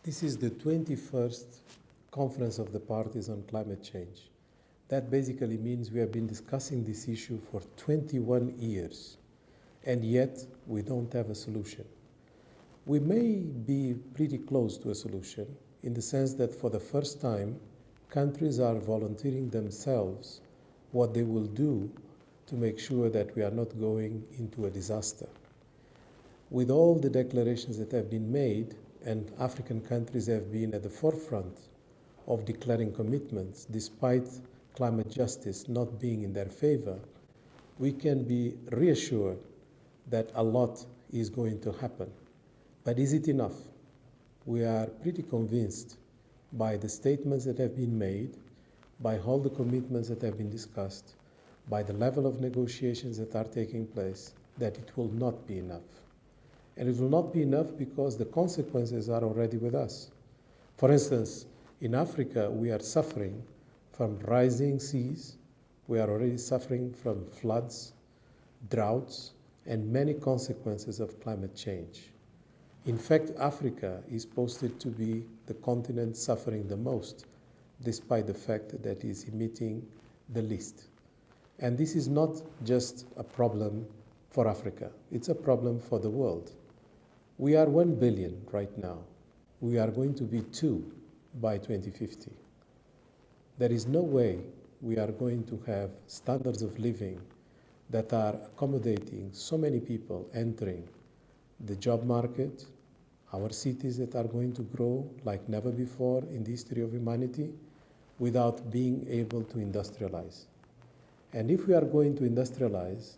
This is the 21st Conference of the Parties on Climate Change. That basically means we have been discussing this issue for 21 years, and yet we don't have a solution. We may be pretty close to a solution in the sense that for the first time, countries are volunteering themselves what they will do to make sure that we are not going into a disaster. With all the declarations that have been made, and African countries have been at the forefront of declaring commitments, despite climate justice not being in their favor, we can be reassured that a lot is going to happen. But is it enough? We are pretty convinced by the statements that have been made, by all the commitments that have been discussed, by the level of negotiations that are taking place, that it will not be enough. And it will not be enough because the consequences are already with us. For instance, in Africa, we are suffering from rising seas. We are already suffering from floods, droughts, and many consequences of climate change. In fact, Africa is posted to be the continent suffering the most, despite the fact that it is emitting the least. And this is not just a problem for Africa. It's a problem for the world. We are 1 billion right now. We are going to be 2 by 2050. There is no way we are going to have standards of living that are accommodating so many people entering the job market, our cities that are going to grow like never before in the history of humanity, without being able to industrialize. And if we are going to industrialize,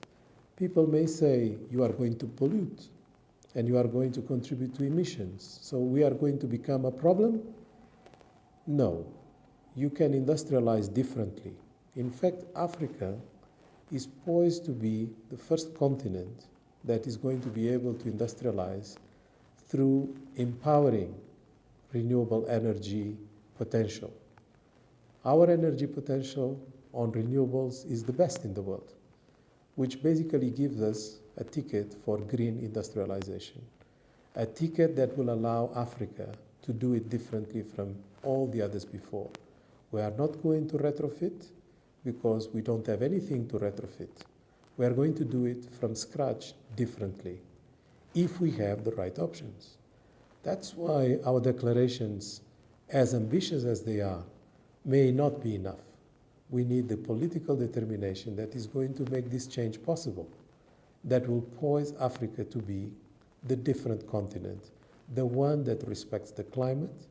people may say, you are going to pollute, and you are going to contribute to emissions. So we are going to become a problem? No. You can industrialize differently. In fact, Africa is poised to be the first continent that is going to be able to industrialize through empowering renewable energy potential. Our energy potential on renewables is the best in the world, which basically gives us a ticket for green industrialization, a ticket that will allow Africa to do it differently from all the others before. We are not going to retrofit because we don't have anything to retrofit. We are going to do it from scratch differently if we have the right options. That's why our declarations, as ambitious as they are, may not be enough. We need the political determination that is going to make this change possible, that will poise Africa to be the different continent, the one that respects the climate,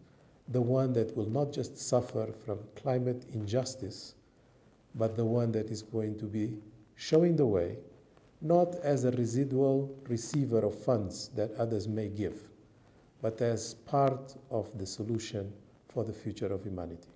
the one that will not just suffer from climate injustice, but the one that is going to be showing the way, not as a residual receiver of funds that others may give, but as part of the solution for the future of humanity.